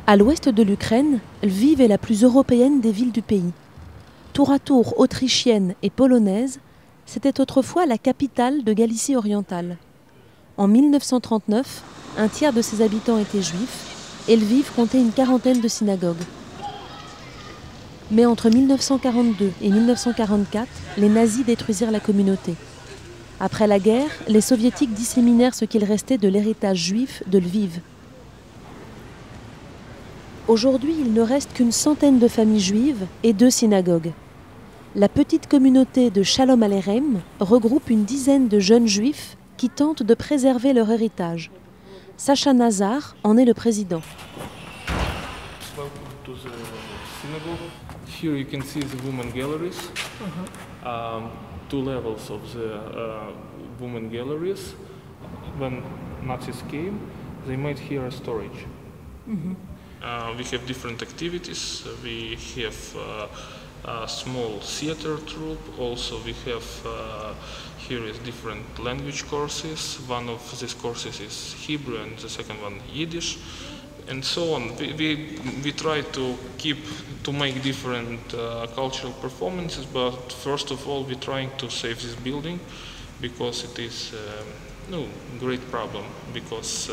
À l'ouest de l'Ukraine, Lviv est la plus européenne des villes du pays. Tour à tour autrichienne et polonaise, c'était autrefois la capitale de Galicie orientale. En 1939, un tiers de ses habitants étaient juifs et Lviv comptait une quarantaine de synagogues. Mais entre 1942 et 1944, les nazis détruisirent la communauté. Après la guerre, les soviétiques disséminèrent ce qu'il restait de l'héritage juif de Lviv. Aujourd'hui, il ne reste qu'une centaine de familles juives et 2 synagogues. La petite communauté de Shalom Aleichem regroupe une dizaine de jeunes juifs qui tentent de préserver leur héritage. Sacha Nazar en est le président. Here you can see the women galleries, 2 levels of the women galleries. When Nazis came, they made here a storage. We have different activities. We have a small theater troupe. Also, we have here is different language courses. One of these courses is Hebrew, and the second one Yiddish, and so on. We try to make different cultural performances, but first of all, we're trying to save this building because it is great problem, because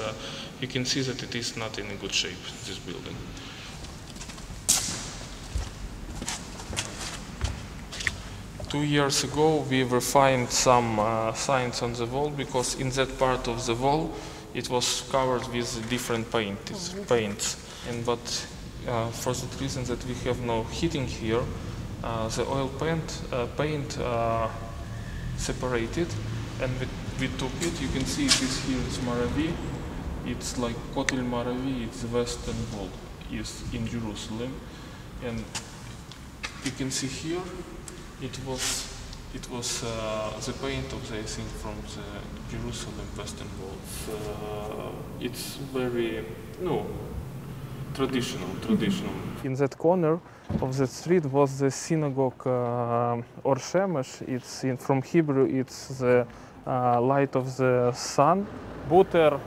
you can see that it is not in a good shape, this building. Two years ago, we were find some signs on the wall, because in that part of the wall, it was covered with different paints. But for that reason that we have no heating here, the oil paint separated, and we took it. You can see this here is Maravi. It's like Kotel Maravi. It's the western wall is in Jerusalem, and you can see here it was the paint of the, I think, from the Jerusalem western wall. It's very traditional. In that corner of the street was the synagogue Or Shemesh. It's from Hebrew. It's the light of the sun. Butter,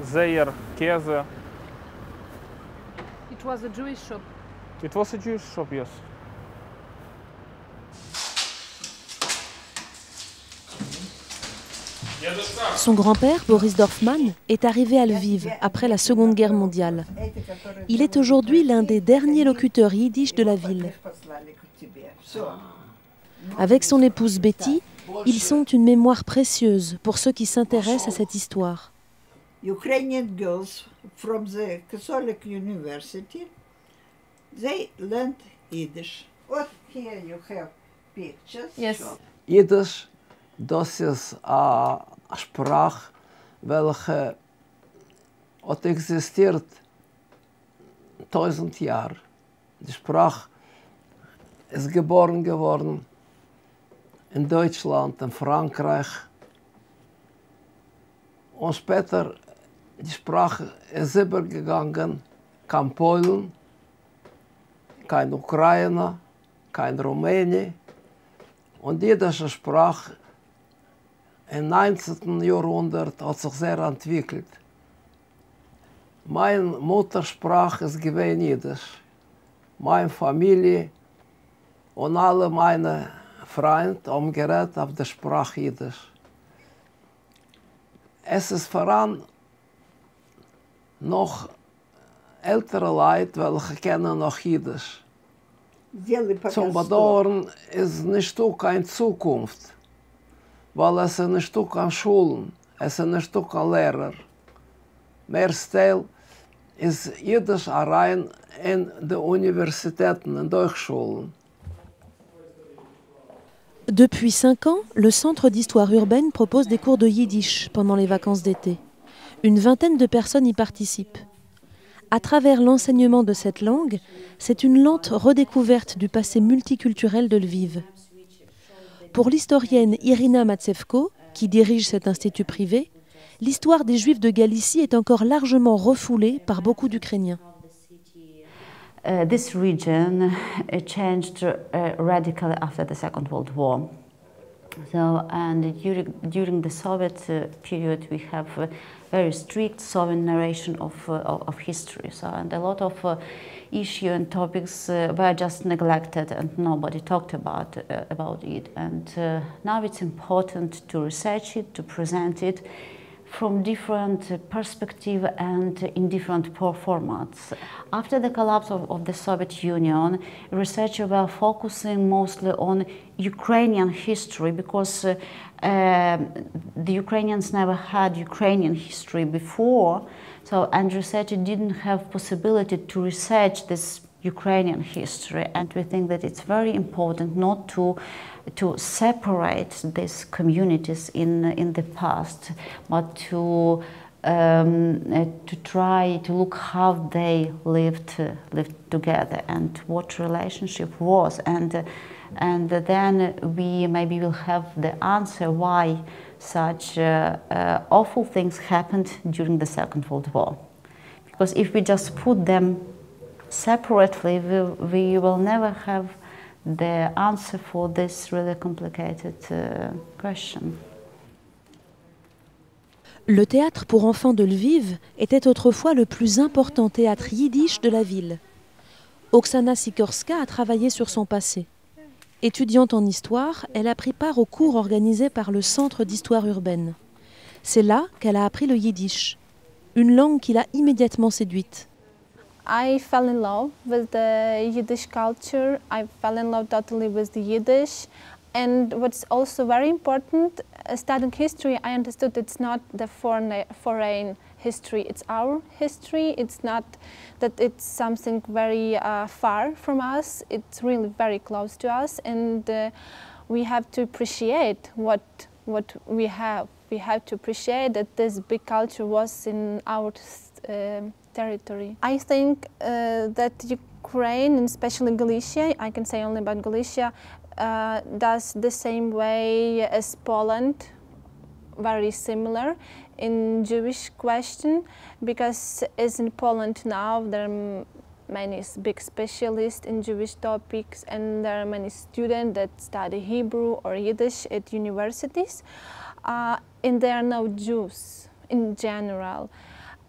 Zeir, Käse. It was a Jewish shop. It was a Jewish shop, yes. Son grand-père, Boris Dorfman, est arrivé à Lviv après la Seconde Guerre mondiale. Il est aujourd'hui l'un des derniers locuteurs yiddish de la ville. Avec son épouse Betty, ils sont une mémoire précieuse pour ceux qui s'intéressent à cette histoire. Ukrainian girls from the Catholic University, they learned Yiddish. What here you have pictures. Yes. Yiddish, das ist eine Sprache, welche hat existiert 1000 Jahre. Die Sprache ist geboren geworden in Deutschland, in Frankreich. Und später, die Sprache ist übergegangen, kein Polen, kein Ukrainer, kein Rumäne. Und die jüdische Sprache im 19. Jahrhundert hat sich sehr entwickelt. Meine Muttersprache ist gewesen Jiddisch. Meine Familie und alle meine Freunde haben geredet auf der Sprache Jiddisch. Es ist voran noch ältere Leute, welche kennen noch Jiddisch. Zum Bedauern ist nicht so keine Zukunft, weil es ist nicht so an Schulen, es ist nicht so an Lehrer. Mehrteil ist Jiddisch allein in den Universitäten, in den Hochschulen. Depuis 5 ans, le Centre d'histoire urbaine propose des cours de yiddish pendant les vacances d'été. Une vingtaine de personnes y participent. À travers l'enseignement de cette langue, c'est une lente redécouverte du passé multiculturel de Lviv. Pour l'historienne Irina Matsevko, qui dirige cet institut privé, l'histoire des Juifs de Galicie est encore largement refoulée par beaucoup d'Ukrainiens. This region changed radically after the Second World War. So, and during the Soviet period, we have a very strict Soviet narration of history. So, and a lot of issues and topics were just neglected, and nobody talked about it. And now it's important to research it, to present it from different perspectives and in different formats. After the collapse of the Soviet Union, researchers were focusing mostly on Ukrainian history because the Ukrainians never had Ukrainian history before, so, and researchers didn't have possibility to research this Ukrainian history, and we think that it's very important not to separate these communities in the past, but to try to look how they lived together and what relationship was, and then we maybe will have the answer why such awful things happened during the Second World War. Because if we just put them separately, we will never have the answer for this really complicated question. Le théâtre pour enfants de Lviv était autrefois le plus important théâtre yiddish de la ville. Oksana Sikorska a travaillé sur son passé. Étudiante en histoire, elle a pris part aux cours organisés par le Centre d'histoire urbaine. C'est là qu'elle a appris le yiddish, une langue qui l'a immédiatement séduite. I fell in love with the Yiddish culture. I fell in love totally with the Yiddish. And what's also very important, studying history, I understood it's not the foreign history, it's our history. It's not that it's something very far from us. It's really very close to us, and we have to appreciate what we have. We have to appreciate that this big culture was in our territory. I think that Ukraine, and especially Galicia, I can say only about Galicia, does the same way as Poland, very similar in Jewish question, because as in Poland now there are many big specialists in Jewish topics, and there are many students that study Hebrew or Yiddish at universities, and there are no Jews in general.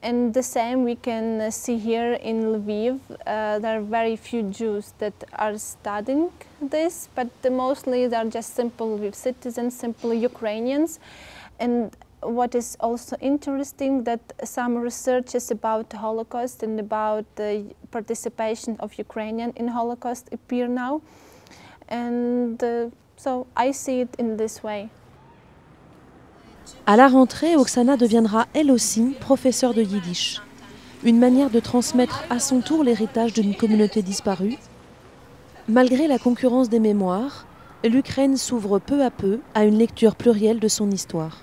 And the same we can see here in Lviv. There are very few Jews that are studying this, but mostly they are just simple Lviv citizens, simple Ukrainians. And what is also interesting, that some researches about the Holocaust and about the participation of Ukrainian in Holocaust appear now. And so I see it in this way. À la rentrée, Oksana deviendra elle aussi professeure de yiddish. Une manière de transmettre à son tour l'héritage d'une communauté disparue. Malgré la concurrence des mémoires, l'Ukraine s'ouvre peu à peu à une lecture plurielle de son histoire.